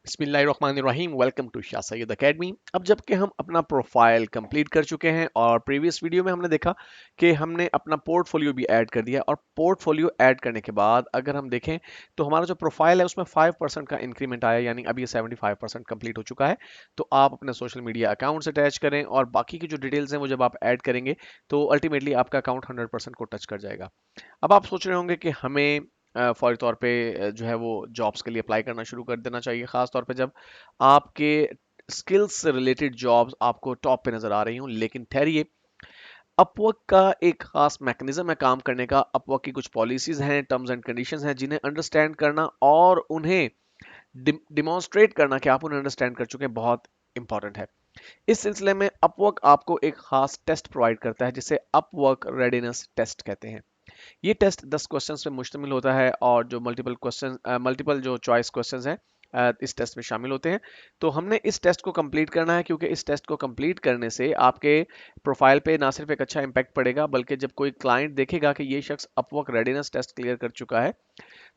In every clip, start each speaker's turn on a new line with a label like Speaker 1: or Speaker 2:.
Speaker 1: बिस्मिल्लाहिर्रहमानिर्रहीम। Welcome to Shah Syed academy. अब जबकि हम अपना प्रोफाइल कंप्लीट कर चुके हैं और प्रीवियस वीडियो में हमने देखा कि हमने अपना पोर्टफोलियो भी ऐड कर दिया, और पोर्टफोलियो ऐड करने के बाद अगर हम देखें तो हमारा जो प्रोफाइल है उसमें 5% का इंक्रीमेंट आया, यानी अब ये 75% कंप्लीट हो चुका है। तो आप अपने सोशल मीडिया अकाउंट्स अटैच करें और बाकी की जो डिटेल्स हैं वो जब आप ऐड करेंगे तो अल्टीमेटली आपका अकाउंट 100% को टच कर जाएगा। अब आप सोच रहे होंगे कि हमें फौरी तौर पे जो है वो जॉब्स के लिए अप्लाई करना शुरू कर देना चाहिए, खास तौर पे जब आपके स्किल्स से रिलेटेड जॉब्स आपको टॉप पे नजर आ रही हूँ। लेकिन ठहरिए, अपवर्क का एक खास मैकेनिज्म है काम करने का। अपवर्क की कुछ पॉलिसीज हैं, टर्म्स एंड कंडीशंस हैं, जिन्हें अंडरस्टैंड करना और उन्हें डिमॉन्स्ट्रेट करना कि आप उन्हें अंडरस्टैंड कर चुके हैं बहुत इंपॉर्टेंट है। इस सिलसिले में अपवर्क आपको एक खास टेस्ट प्रोवाइड करता है जिसे अपवर्क रेडिनेस टेस्ट कहते हैं। ये टेस्ट 10 क्वेश्चंस पे मुश्तमिल होता है, और जो मल्टीपल जो चॉइस क्वेश्चंस हैं इस टेस्ट में शामिल होते हैं। तो हमने इस टेस्ट को कंप्लीट करना है, क्योंकि इस टेस्ट को कंप्लीट करने से आपके प्रोफाइल पे ना सिर्फ एक अच्छा इंपैक्ट पड़ेगा, बल्कि जब कोई क्लाइंट देखेगा कि ये शख्स अपवर्क रेडिनेस टेस्ट क्लियर कर चुका है,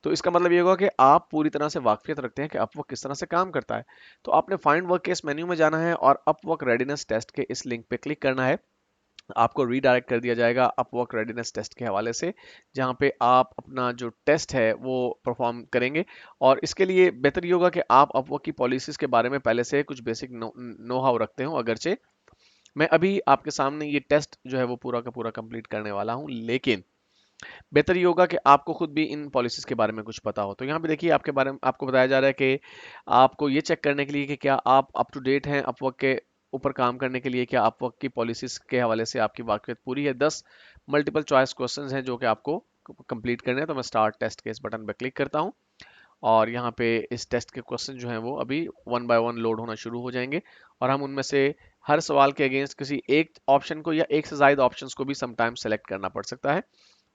Speaker 1: तो इसका मतलब ये होगा कि आप पूरी तरह से वाकफियत रखते हैं कि अपवर्क किस तरह से काम करता है। तो आपने फाइंड वर्क के इस मेन्यू में जाना है और अपवर्क रेडिनेस टेस्ट के इस लिंक पे क्लिक करना है। आपको रीडायरेक्ट कर दिया जाएगा अपवर्क रेडिनेस टेस्ट के हवाले से, जहां पे आप अपना जो टेस्ट है वो परफॉर्म करेंगे। और इसके लिए बेहतर ये होगा कि आप अपवर्क की पॉलिसीज के बारे में पहले से कुछ बेसिक नो हाउ रखते हो। अगरचे मैं अभी आपके सामने ये टेस्ट जो है वो पूरा का पूरा कंप्लीट करने वाला हूं, लेकिन बेहतर ये होगा कि आपको खुद भी इन पॉलिसीज के बारे में कुछ पता हो। तो यहाँ पे देखिए, आपके बारे में आपको बताया जा रहा है कि आपको ये चेक करने के लिए कि क्या आप अप टू डेट हैं अपवर्क के ऊपर काम करने के लिए, क्या अपवर्क की पॉलिसीज के हवाले से आपकी वाकफियत पूरी है। 10 मल्टीपल चॉइस क्वेश्चंस हैं जो कि आपको कंप्लीट करने हैं। तो मैं स्टार्ट टेस्ट के इस बटन पर क्लिक करता हूँ, और यहाँ पे इस टेस्ट के क्वेश्चन जो हैं वो अभी वन बाय वन लोड होना शुरू हो जाएंगे, और हम उनमें से हर सवाल के अगेंस्ट किसी एक ऑप्शन को या एक से ज्यादा ऑप्शंस को भी समटाइम्स सेलेक्ट करना पड़ सकता है।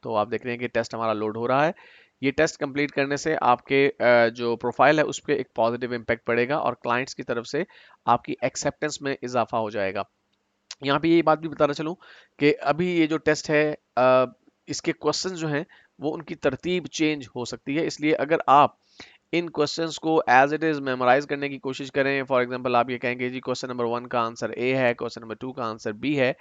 Speaker 1: तो आप देख रहे हैं कि टेस्ट हमारा लोड हो रहा है। ये टेस्ट कंप्लीट करने से आपके जो प्रोफाइल है उस पर एक पॉजिटिव इम्पैक्ट पड़ेगा, और क्लाइंट्स की तरफ से आपकी एक्सेप्टेंस में इजाफा हो जाएगा। यहाँ पे ये बात भी बताना चलूँ कि अभी ये जो टेस्ट है, इसके क्वेश्चन जो हैं वो उनकी तरतीब चेंज हो सकती है। इसलिए अगर आप इन क्वेश्चंस को एज इट इज मेमोराइज करने की कोशिश करें, फॉर एग्जांपल आप ये कहेंगे जी क्वेश्चन नंबर 1 का आंसर ए है, क्वेश्चन नंबर 2 का आंसर बी है,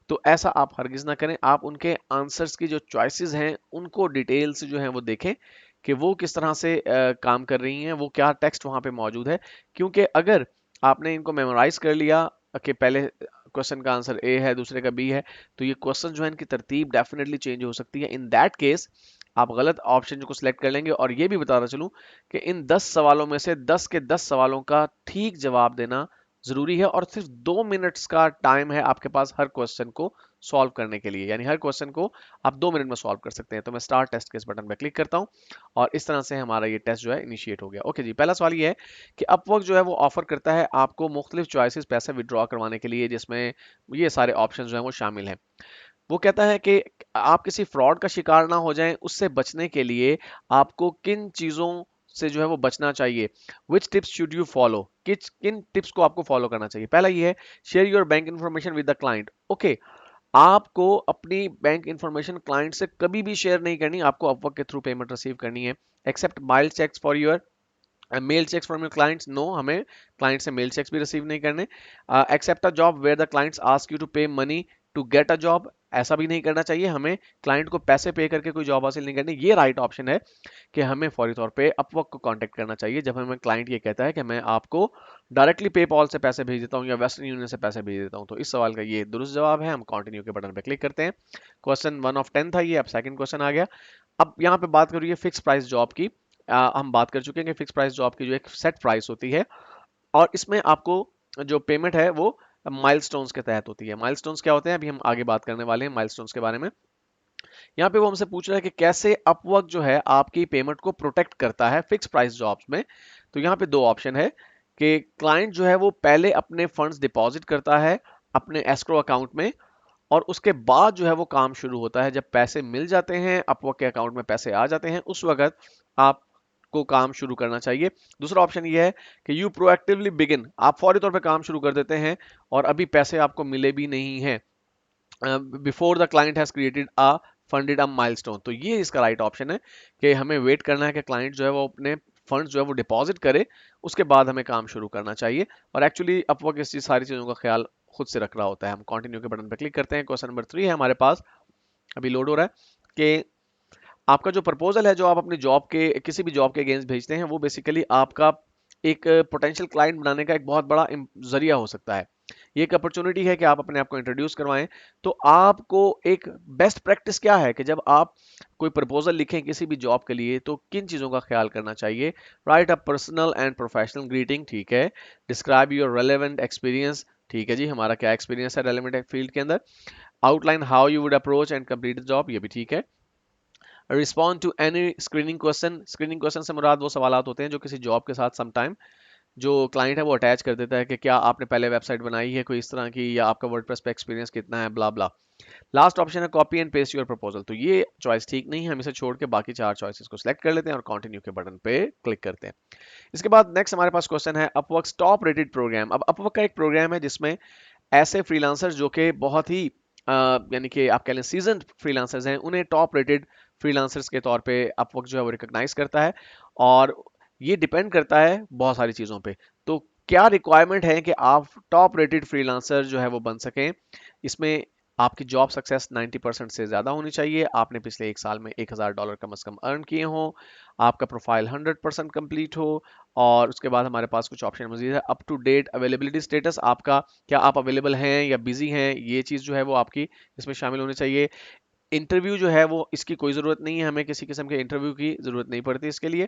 Speaker 1: तो ऐसा आप हरगिज ना करें। आप उनके आंसर्स की जो चॉइसेस हैं उनको डिटेल से जो है वो देखें कि वो किस तरह से काम कर रही हैं, वो क्या टेक्स्ट वहां पे मौजूद है। क्योंकि अगर आपने इनको मेमोराइज कर लिया कि पहले क्वेश्चन का आंसर ए है, दूसरे का बी है, तो ये क्वेश्चन जो है इनकी तरतीब डेफिनेटली चेंज हो सकती है। इन दैट केस आप गलत ऑप्शन को सिलेक्ट कर लेंगे। और ये भी बताना चलूं कि इन 10 सवालों में से 10 के 10 सवालों का ठीक जवाब देना जरूरी है, और सिर्फ 2 मिनट्स का टाइम है आपके पास हर क्वेश्चन को सॉल्व करने के लिए, यानी हर क्वेश्चन को आप 2 मिनट में सॉल्व कर सकते हैं। तो मैं स्टार्ट टेस्ट के इस बटन पर क्लिक करता हूं, और इस तरह से हमारा ये टेस्ट जो है इनिशिएट हो गया। ओके जी, पहला सवाल ये है कि अपवर्क जो है वो ऑफर करता है आपको मुख्तलिफ चॉइसेस पैसे विड्रॉ करवाने के लिए, जिसमें ये सारे ऑप्शन जो है वो शामिल हैं। वो कहता है कि आप किसी फ्रॉड का शिकार ना हो जाएं, उससे बचने के लिए आपको किन चीजों से जो है वो बचना चाहिए। विच टिप्स शुड यू फॉलो, किन टिप्स को आपको फॉलो करना चाहिए। पहला ये है, share your bank information with the client. Okay, आपको अपनी बैंक इंफॉर्मेशन क्लाइंट से कभी भी शेयर नहीं करनी, आपको अपवर्क के थ्रू पेमेंट रिसीव करनी है। Accept mailed cheques for your mail cheques from your clients. No, हमें क्लाइंट से मेल चेक्स भी रिसीव नहीं करने। Accept a job where the clients ask you to pay money to get a job. ऐसा भी नहीं करना चाहिए, हमें क्लाइंट को पैसे पे करके कोई जॉब हासिल नहीं करनी। ये राइट ऑप्शन है कि हमें फौरी तौर पे अपवर्क को कांटेक्ट करना चाहिए जब हमें क्लाइंट ये कहता है कि मैं आपको डायरेक्टली पेपॉल से पैसे भेज देता हूँ या वेस्टर्न यूनियन से पैसे भेज देता हूँ। तो इस सवाल का ये दुरुस्त जवाब है। हम कंटिन्यू के बटन पे क्लिक करते हैं। क्वेश्चन 1 ऑफ 10 था ये, अब सेकंड क्वेश्चन आ गया। अब यहाँ पे बात करिए फिक्स प्राइस जॉब की। हम बात कर चुके हैं कि फिक्स प्राइस जॉब की जो एक सेट प्राइस होती है, और इसमें आपको जो पेमेंट है वो माइलस्टोन्स के तहत होती है। माइलस्टोन्स क्या होते हैं, अभी हम आगे बात करने वाले हैं माइलस्टोन्स के बारे में। यहाँ पे वो हमसे पूछ रहा है कि कैसे अपवर्क जो है आपकी पेमेंट को प्रोटेक्ट करता है फिक्स प्राइस जॉब्स में। तो यहाँ पे दो ऑप्शन है कि क्लाइंट जो है वो पहले अपने फंड्स डिपॉजिट करता है अपने एस्क्रो अकाउंट में, और उसके बाद जो है वो काम शुरू होता है। जब पैसे मिल जाते हैं, अपवर्क के अकाउंट में पैसे आ जाते हैं, उस वक्त आपको काम शुरू करना चाहिए। दूसरा ऑप्शन ये है कि यू प्रोएक्टिवली बिगिन, आप फौरी तौर पे काम शुरू कर देते हैं और अभी पैसे आपको मिले भी नहीं हैं, before the client has created a funded a milestone. तो ये इसका राइट ऑप्शन है कि हमें वेट करना है कि क्लाइंट जो है वो अपने फंड्स जो है वो डिपॉजिट करे, उसके बाद हमें काम शुरू करना चाहिए। और एक्चुअली अपवर्क इस चीज सारी चीजों का ख्याल खुद से रख रहा होता है। हम कंटिन्यू के बटन पर क्लिक करते हैं। क्वेश्चन नंबर 3 है हमारे पास, अभी लोड हो रहा है कि आपका जो प्रपोजल है जो आप अपनी जॉब के किसी भी जॉब के अगेंस्ट भेजते हैं वो बेसिकली आपका एक पोटेंशियल क्लाइंट बनाने का एक बहुत बड़ा जरिया हो सकता है। ये एक अपॉर्चुनिटी है कि आप अपने आप को इंट्रोड्यूस करवाएं। तो आपको एक बेस्ट प्रैक्टिस क्या है कि जब आप कोई प्रपोजल लिखें किसी भी जॉब के लिए तो किन चीज़ों का ख्याल करना चाहिए। Right a personal and professional greeting, ठीक है। डिस्क्राइब योर रेलेवेंट एक्सपीरियंस, ठीक है जी, हमारा क्या एक्सपीरियंस है रेलेवेंट फील्ड के अंदर। Outline how you would approach and complete the job, ये भी ठीक है। Respond to any screening question, screening question से मुराद वो सवालात होते हैं जो किसी जॉब के साथ समटाइम जो क्लाइंट है वो अटैच कर देता है कि क्या आपने पहले वेबसाइट बनाई है कोई इस तरह की, या आपका वर्डप्रेस पे एक्सपीरियंस कितना है, ब्ला ब्ला। लास्ट ऑप्शन है copy and paste your proposal, तो ये चॉइस ठीक नहीं है, हम इसे छोड़ के बाकी 4 चॉइसेस को सिलेक्ट कर लेते हैं और कंटिन्यू के बटन पे क्लिक करते हैं। इसके बाद नेक्स्ट हमारे पास क्वेश्चन है अपवर्क्स टॉप रेटेड प्रोग्राम। अब अपवर्क का एक प्रोग्राम है जिसमें ऐसे फ्रीलांसर्स जो कि बहुत ही यानी कि आप कह लें सीजन फ्रीलांसर्स हैं, उन्हें टॉप रेटेड फ्रीलांसर्स के तौर पे अपवर्क जो है वो रिकॉग्नाइज करता है। और ये डिपेंड करता है बहुत सारी चीज़ों पे। तो क्या रिक्वायरमेंट है कि आप टॉप रेटेड फ्रीलांसर जो है वो बन सकें। इसमें आपकी जॉब सक्सेस 90% से ज़्यादा होनी चाहिए, आपने पिछले 1 साल में $1000 कम से कम अर्न किए हों, आपका प्रोफाइल 100% कंप्लीट हो। और उसके बाद हमारे पास कुछ ऑप्शन मजीद है। Up to date availability status, आपका क्या आप अवेलेबल हैं या बिजी हैं, ये चीज़ जो है वो आपकी इसमें शामिल होनी चाहिए। इंटरव्यू जो है वो इसकी कोई ज़रूरत नहीं है, हमें किसी किस्म के इंटरव्यू की ज़रूरत नहीं पड़ती इसके लिए।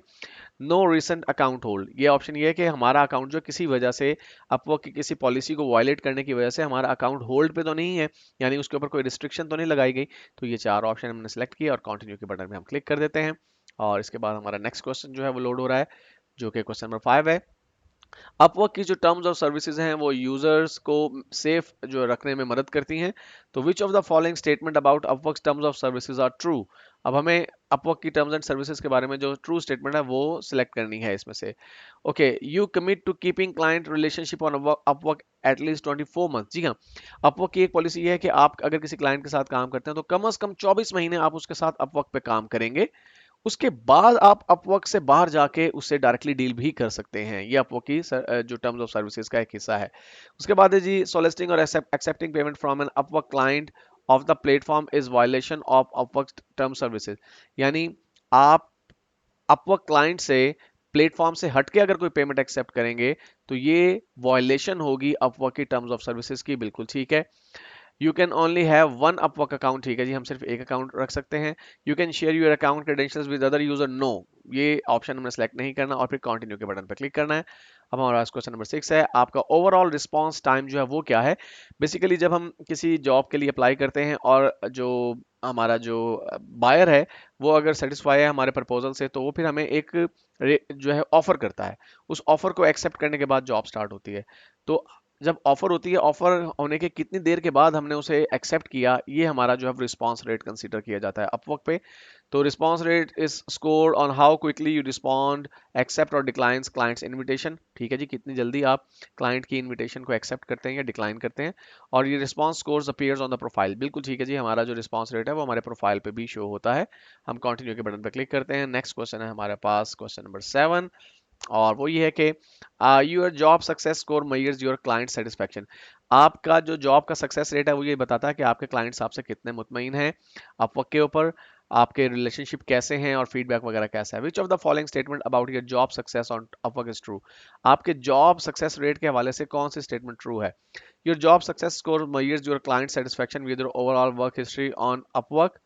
Speaker 1: नो रिसेंट अकाउंट होल्ड, ये ऑप्शन ये है कि हमारा अकाउंट जो किसी वजह से अपवर्क की किसी पॉलिसी को वायलेट करने की वजह से हमारा अकाउंट होल्ड पे तो नहीं है, यानी उसके ऊपर कोई रिस्ट्रिक्शन तो नहीं लगाई गई। तो ये 4 ऑप्शन हमने सेलेक्ट किया और कंटिन्यू के बटन पे हम क्लिक कर देते हैं। और इसके बाद हमारा नेक्स्ट क्वेश्चन जो है वो लोड हो रहा है, जो कि क्वेश्चन नंबर 5 है। अपवर्क की जो टर्म्स और सर्विसेज हैं वो यूजर्स को सेफ जो रखने में मदद करती हैं। तो which of the following statement about Upwork terms of services are true. अब हमें अपवर्क की टर्म्स एंड सर्विसेज के बारे में जो ट्रू स्टेटमेंट है वो सिलेक्ट करनी है इसमें से। Okay, you commit to keeping client relationship on Upwork at least 24 month. जी हाँ, अपवर्क की एक पॉलिसी है कि आप अगर किसी क्लाइंट के साथ काम करते हैं तो कम से कम 24 महीने आप उसके साथ अपवर्क पे काम करेंगे। उसके बाद आप अपवर्क से बाहर जाके उससे डायरेक्टली डील भी कर सकते हैं। ये अपवर्क की जो टर्म्स ऑफ सर्विसेज का एक हिस्सा है। उसके बाद है जी, सोलिसिटिंग और accepting payment from an Upwork client off the platform is violation of Upwork term services. यानी आप अपवर्क क्लाइंट से प्लेटफॉर्म से हटके अगर कोई पेमेंट एक्सेप्ट करेंगे तो ये वॉयलेशन होगी अपवर्क की टर्म्स ऑफ सर्विसेज की, बिल्कुल ठीक है। You can only have one Upwork account, ठीक है जी, हम सिर्फ एक अकाउंट रख सकते हैं। You can share your account credentials with other user, no, ये ऑप्शन हमने सेलेक्ट नहीं करना और फिर कंटिन्यू के बटन पर क्लिक करना है। अब हमारा क्वेश्चन नंबर 6 है, आपका ओवरऑल रिस्पांस टाइम जो है वो क्या है। बेसिकली जब हम किसी जॉब के लिए अप्लाई करते हैं और जो हमारा जो बायर है वो अगर सेटिस्फाई है हमारे प्रपोजल से तो वो फिर हमें एक जो है ऑफर करता है। उस ऑफर को एक्सेप्ट करने के बाद जॉब स्टार्ट होती है। तो जब ऑफर होती है, ऑफर होने के कितनी देर के बाद हमने उसे एक्सेप्ट किया, ये हमारा जो है रिस्पांस रेट कंसीडर किया जाता है अपवर्क पे। तो response rate is scored on how quickly you respond, accept और डिक्लाइंस क्लाइंट्स इनविटेशन, ठीक है जी, कितनी जल्दी आप क्लाइंट की इनविटेशन को एक्सेप्ट करते हैं या डिक्लाइन करते हैं। और ये response scores appears on the profile, बिल्कुल ठीक है जी, हमारा जो रिस्पांस रेट है वो हमारे प्रोफाइल पे भी शो होता है। हम कंटिन्यू के बटन पर क्लिक करते हैं। नेक्स्ट क्वेश्चन है हमारे पास क्वेश्चन नंबर 7, और वो ये है कि your job success score measures your client satisfaction. आपका जो जॉब का सक्सेस रेट है वो ये बताता है कि आपके क्लाइंट्स आपसे कितने मुतमईन हैं अपवर्क के ऊपर, आपके रिलेशनशिप कैसे हैं और फीडबैक वगैरह कैसा है। Which of the following statement about your job success on Upwork is true. आपके जॉब सक्सेस रेट के हवाले से कौन सी स्टेटमेंट ट्रू है। Your job success score measures your client satisfaction with your overall work history on Upwork.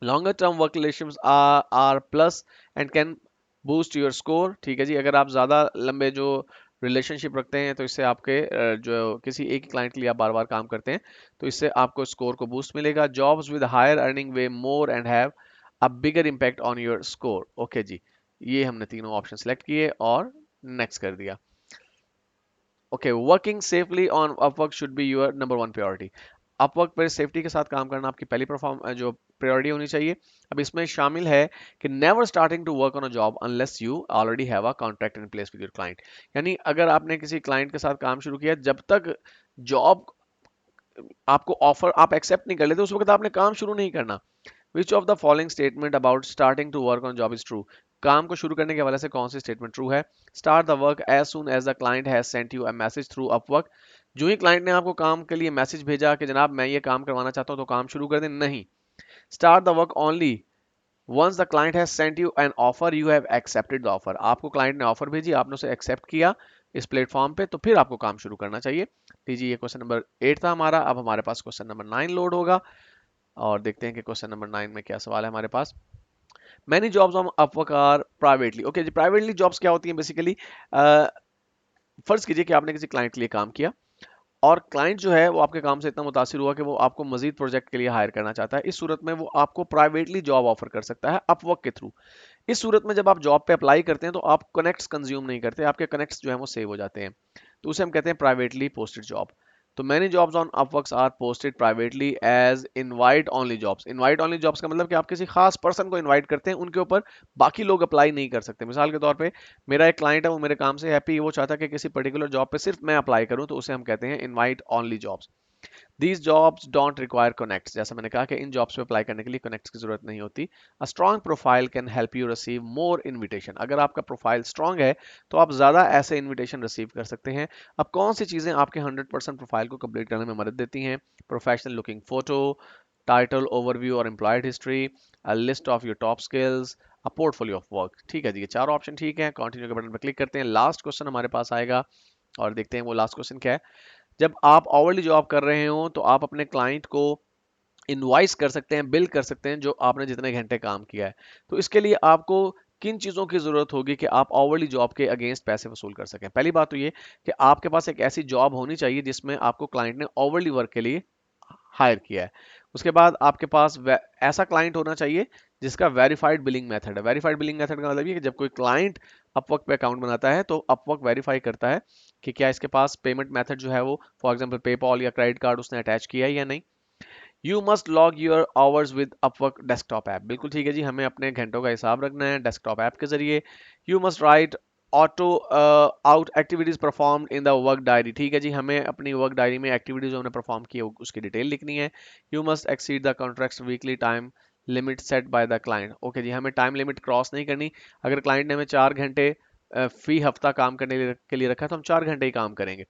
Speaker 1: Longer term work relations are plus and can boost your score, ठीक है जी, अगर आप ज़्यादा लंबे जो रिलेशनशिप रखते हैं तो इससे आपके जो किसी एक ही क्लाइंट के लिए आप बार बार काम करते हैं तो इससे आपको स्कोर को बूस्ट मिलेगा। Jobs with higher earning weigh more and have a bigger impact on your score, okay जी, ये हमने तीनों ऑप्शन सेलेक्ट किए और नेक्स्ट कर दिया। Okay, working safely on Upwork should be your number 1 priority. Upwork पर सेफ्टी के साथ काम करना आपकी पहली परफॉर्म जो प्रायोरिटी होनी चाहिए। अब इसमें शामिल है कि never starting to work on a job unless you already have a contract in place with your client. यानी अगर आपने किसी क्लाइंट के साथ काम शुरू किया, जब तक जॉब आपको ऑफर आप एक्सेप्ट नहीं कर लेते उस वक्त आपने काम शुरू नहीं करना। Which of the following statement about starting to work on job is true. काम को शुरू करने के हवाले से कौन सी स्टेटमेंट ट्रू है? Start the work as soon as the client has sent you a message through Upwork. जो ही क्लाइंट ने आपको काम के लिए मैसेज भेजा कि जनाब मैं ये काम करवाना चाहता हूं तो काम शुरू कर दें, नहीं। Start the work only once the client has sent you an offer you have accepted the offer. आपको क्लाइंट ने ऑफर भेजी, आपने उसे एक्सेप्ट किया इस प्लेटफॉर्म पे, तो फिर आपको काम शुरू करना चाहिए। लीजिए ये क्वेश्चन नंबर 8 था हमारा। अब हमारे पास क्वेश्चन नंबर 9 लोड होगा और देखते हैं कि क्वेश्चन नंबर 9 में क्या सवाल है हमारे पास। Many jobs on Upwork are privately. Okay जी, प्राइवेटली जॉब्स क्या होती हैं बेसिकली? फर्ज कीजिए कि आपने किसी क्लाइंट के लिए काम किया और क्लाइंट जो है वो आपके काम से इतना मुतासिर हुआ कि वो आपको मजीद प्रोजेक्ट के लिए हायर करना चाहता है। इस सूरत में वो आपको प्राइवेटली जॉब ऑफर कर सकता है अपवर्क के थ्रू। इस सूरत में जब आप जॉब पे अप्लाई करते हैं तो आप कनेक्ट्स कंज्यूम नहीं करते, आपके कनेक्ट्स जो है वो सेव हो जाते हैं, तो उसे हम कहते हैं प्राइवेटली पोस्टेड जॉब। तो many jobs on Upworks are posted privately as invite only jobs. Invite only jobs का मतलब कि आप किसी खास पर्सन को इनवाइट करते हैं, उनके ऊपर बाकी लोग अप्लाई नहीं कर सकते। मिसाल के तौर पे मेरा एक क्लाइंट है, वो मेरे काम से हैप्पी, वो चाहता है कि किसी पर्टिकुलर जॉब पे सिर्फ मैं अप्लाई करूं, तो उसे हम कहते हैं invite only jobs. These jobs don't require connects। जैसा मैंने कहा कि इन जॉब्स पे अप्लाई करने के लिए कनेक्ट्स की जरूरत नहीं होती। A strong profile can help you receive more invitation। अगर आपका प्रोफाइल स्ट्रांग है तो आप ज्यादा ऐसे इनविटेशन रिसीव कर सकते हैं। अब कौन सी चीजें आपके 100% प्रोफाइल को कंप्लीट करने में मदद देती हैं? Professional looking photo, title overview और employed history, a list of your top skills, a portfolio of work. ठीक है जी, ये चार ऑप्शन ठीक है। कंटिन्यू के बटन पर क्लिक करते हैं, लास्ट क्वेश्चन हमारे पास आएगा और देखते हैं वो लास्ट क्वेश्चन क्या है। जब आप आवरली जॉब कर रहे हो तो आप अपने क्लाइंट को इनवाइस कर सकते हैं, बिल कर सकते हैं जो आपने जितने घंटे काम किया है। तो इसके लिए आपको किन चीज़ों की ज़रूरत होगी कि आप आवरली जॉब के अगेंस्ट पैसे वसूल कर सकें? पहली बात तो ये कि आपके पास एक ऐसी जॉब होनी चाहिए जिसमें आपको क्लाइंट ने आवरली वर्क के लिए हायर किया है। उसके बाद आपके पास ऐसा क्लाइंट होना चाहिए जिसका वेरीफाइड बिलिंग मेथड है। वेरीफाइड बिलिंग मेथड का मतलब ये कि जब कोई क्लाइंट अपवर्क पे अकाउंट बनाता है तो अपवर्क वेरीफाई करता है कि क्या इसके पास पेमेंट मेथड जो है वो फॉर एग्जांपल पेपॉल या क्रेडिट कार्ड उसने अटैच किया है या नहीं। You must log your hours with Upwork desktop app. बिल्कुल ठीक है जी, हमें अपने घंटों का हिसाब रखना है डेस्कटॉप ऐप के जरिए। You must write auto out activities perform in the work diary. ठीक है जी, हमें अपनी वर्क डायरी में एक्टिविटीज जो हमने परफॉर्म की है उसकी डिटेल लिखनी है। You must exceed the contract weekly time limit set by the client. Okay जी, हमें टाइम लिमिट क्रॉस नहीं करनी। अगर क्लाइंट ने हमें 4 घंटे फी हफ्ता काम करने के लिए रखा है तो हम 4 घंटे ही काम करेंगे।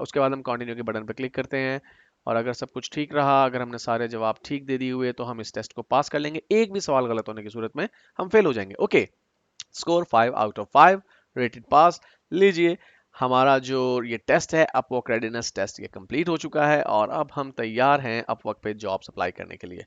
Speaker 1: उसके बाद हम कंटिन्यू के बटन पर क्लिक करते हैं और अगर सब कुछ ठीक रहा, अगर हमने सारे जवाब ठीक दे दिए हुए तो हम इस टेस्ट को पास कर लेंगे। एक भी सवाल गलत होने की सूरत में हम फेल हो जाएंगे। Okay, score 5 out of 5, rated pass. लीजिए हमारा जो ये टेस्ट है अपवर्क रेडीनेस टेस्ट, ये कंप्लीट हो चुका है और अब हम तैयार हैं अपवर्क पे जॉब अप्लाई करने के लिए।